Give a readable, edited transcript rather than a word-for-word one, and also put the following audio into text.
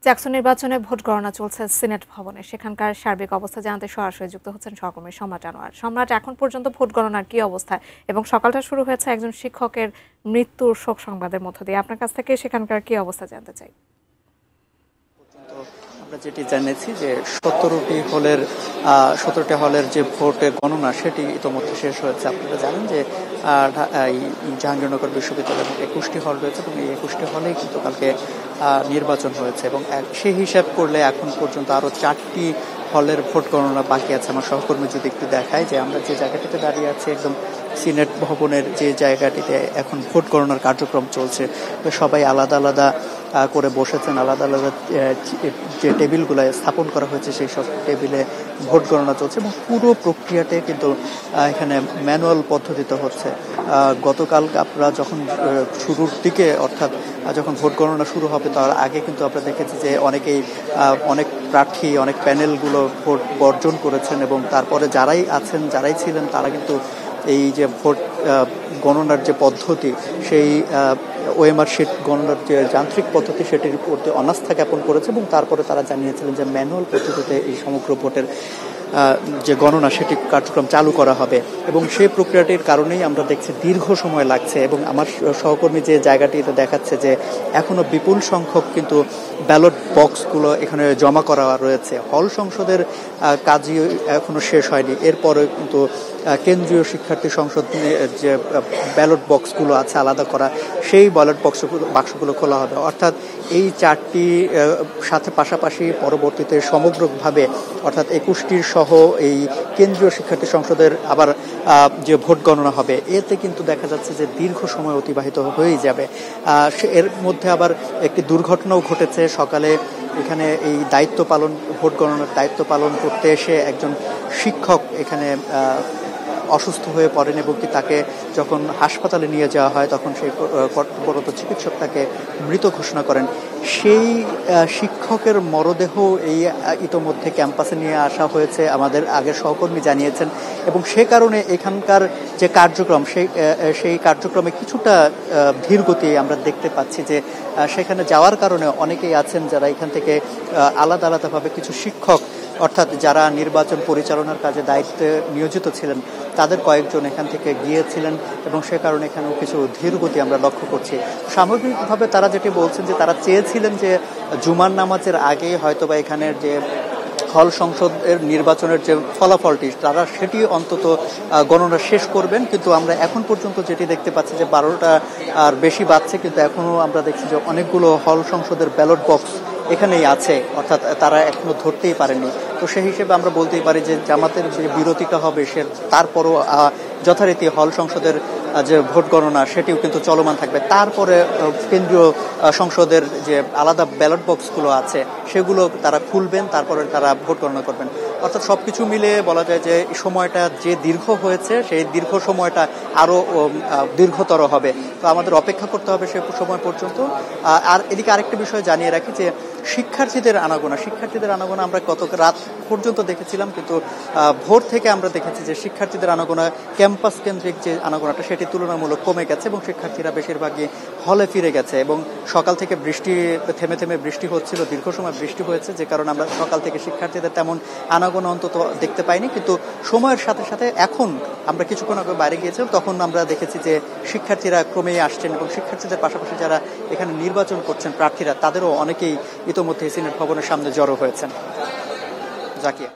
জাকসু নির্বাচনে ভোট গণনা চলছে সিনেট ভবনে। সেখানকার সার্বিক অবস্থা জানাতে সরাসরি যুক্ত হচ্ছেন সহকর্মী সম্রাট আনোয়ার। সম্রাট, এখন পর্যন্ত ভোট গণনার কি অবস্থা এবং সকালটা শুরু হয়েছে একজন শিক্ষকের মৃত্যুর শোক সংবাদের মধ্য দিয়ে। আপনার কাছ থেকে সেখানকার কি অবস্থা জানতে চাই। আমরা যেটি জেনেছি যে 17টি হলের যে ভোটে গণনা সেটি ইতোমধ্যে শেষ হয়েছে। আপনারা জানেন যে জাহাঙ্গীরনগর বিশ্ববিদ্যালয়ের 21টি হল রয়েছে এবং এই 21টি হলেই কিন্তু কালকে নির্বাচন হয়েছে এবং সেই হিসাব করলে এখন পর্যন্ত আরো 4টি হলের ভোট গণনা বাকি আছে। আমার সহকর্মী যদি একটু দেখায় যে আমরা যে জায়গাটিতে দাঁড়িয়ে আছি একদম সিনেট ভবনের যে জায়গাটিতে এখন ভোট গণনার কার্যক্রম চলছে, সবাই আলাদা আলাদা করে বসেছেন, আলাদা আলাদা যে টেবিলগুলো স্থাপন করা হয়েছে সেই সব টেবিলে ভোট গণনা চলছে এবং পুরো প্রক্রিয়াতে কিন্তু এখানে ম্যানুয়াল পদ্ধতিতে হচ্ছে। গতকাল আপনারা যখন শুরুর দিকে অর্থাৎ যখন ভোট গণনা শুরু হবে তার আগে কিন্তু আমরা দেখেছি যে অনেক প্রার্থী অনেক প্যানেলগুলো ভোট বর্জন করেছেন এবং তারপরে যারাই ছিলেন তারা কিন্তু এই যে ভোট গণনার যে পদ্ধতি সেই ওএমআর শিট গণনার যে যান্ত্রিক পদ্ধতি সেটির প্রতি অনাস্থা জ্ঞাপন করেছে এবং তারপরে তারা জানিয়েছিলেন যে ম্যানুয়াল পদ্ধতিতে এই সমগ্র ভোটের যে গণনা সেটি কার্যক্রম চালু করা হবে এবং সেই প্রক্রিয়াটির কারণেই আমরা দেখছি দীর্ঘ সময় লাগছে এবং আমার সহকর্মী যে জায়গাটিতে দেখাচ্ছে যে এখনো বিপুল সংখ্যক কিন্তু ব্যালট বক্সগুলো এখানে জমা করা রয়েছে। হল সংসদের কাজই এখনো শেষ হয়নি, এরপরে কিন্তু কেন্দ্রীয় শিক্ষার্থী সংসদ যে ব্যালট বক্সগুলো আছে আলাদা করা সেই ব্যালট বাক্সগুলো খোলা হবে। অর্থাৎ এই 4টি সাথে পাশাপাশি পরবর্তীতে সমগ্রভাবে অর্থাৎ 21টির সহ এই কেন্দ্রীয় শিক্ষার্থী সংসদের আবার যে ভোট গণনা হবে, এতে কিন্তু দেখা যাচ্ছে যে দীর্ঘ সময় অতিবাহিত হয়েই যাবে। এর মধ্যে আবার একটি দুর্ঘটনাও ঘটেছে। সকালে এখানে এই ভোট গণনার দায়িত্ব পালন করতে এসে একজন শিক্ষক এখানে অসুস্থ হয়ে পড়েন এবং তাকে যখন হাসপাতালে নিয়ে যাওয়া হয় তখন সেই কর্তব্যরত চিকিৎসক তাকে মৃত ঘোষণা করেন। সেই শিক্ষকের মরদেহ ইতোমধ্যে ক্যাম্পাসে নিয়ে আসা হয়েছে, আমাদের আগের সহকর্মী জানিয়েছেন এবং সে কারণে এখানকার যে কার্যক্রম সেই কার্যক্রমে কিছুটা ধীরগতি আমরা দেখতে পাচ্ছি যে সেখানে যাওয়ার কারণে অনেকেই আছেন যারা এখান থেকে আলাদা আলাদাভাবে কিছু শিক্ষক অর্থাৎ যারা নির্বাচন পরিচালনার কাজে দায়িত্বে নিয়োজিত ছিলেন তাদের কয়েকজন এখান থেকে গিয়েছিলেন এবং সে কারণে এখানেও কিছু ধীরগতি আমরা লক্ষ্য করছি। সামগ্রিকভাবে তারা যেটি বলছেন যে তারা চেয়েছিলেন যে জুমার নামাজের আগে হয়তোবা এখানের যে হল সংসদের নির্বাচনের যে ফলাফলটি তারা সেটি অন্তত গণনা শেষ করবেন, কিন্তু আমরা এখন পর্যন্ত যেটি দেখতে পাচ্ছি যে 12টা আর বেশি বাজছে কিন্তু এখনো আমরা দেখছি যে অনেকগুলো হল সংসদের ব্যালট বক্স এখানেই আছে, অর্থাৎ তারা এখনো ধরতেই পারেনি। তো সেই হিসেবে আমরা বলতেই পারি যে জামাতের যে বিরতিটা হবে তারপরও যথারীতি হল সংসদের যে ভোট গণনা সেটিও কিন্তু চলমান থাকবে। তারপরে কেন্দ্রীয় সংসদের যে আলাদা ব্যালট বক্সগুলো আছে সেগুলো তারা খুলবেন, তারপরে তারা ভোট গণনা করবেন। অর্থাৎ সবকিছু মিলে বলা যায় যে সময়টা যে দীর্ঘ হয়েছে সেই দীর্ঘ সময়টা আরো দীর্ঘতর হবে। তো আমাদের অপেক্ষা করতে হবে সে সময় পর্যন্ত। আর এদিকে আরেকটা বিষয় জানিয়ে রাখি যে শিক্ষার্থীদের আনাগোনা আমরা গত রাত পর্যন্ত দেখেছিলাম, কিন্তু ভোর থেকে আমরা দেখেছি যে শিক্ষার্থীদের আনাগোনা ক্যাম্পাস কেন্দ্রিক যে আনাগোনাটা সেটি তুলনামূলক কমে গেছে এবং শিক্ষার্থীরা বেশিরভাগই হলে ফিরে গেছে এবং সকাল থেকে থেমে থেমে বৃষ্টি হচ্ছিল, দীর্ঘ সময় বৃষ্টি হয়েছে যে কারণে আমরা সকাল থেকে শিক্ষার্থীদের তেমন আনাগোনা অন্তত দেখতে পাইনি। কিন্তু সময়ের সাথে সাথে এখন আমরা কিছুক্ষণ আগে বাইরে গিয়েছিলাম তখন আমরা দেখেছি যে শিক্ষার্থীরা ক্রমেই আসছেন এবং শিক্ষার্থীদের পাশাপাশি যারা এখানে নির্বাচন করছেন প্রার্থীরা তাদেরও অনেকেই ইতোমধ্যে সিনেট ভবনের সামনে জড়ো হয়েছেন। জাকিয়া।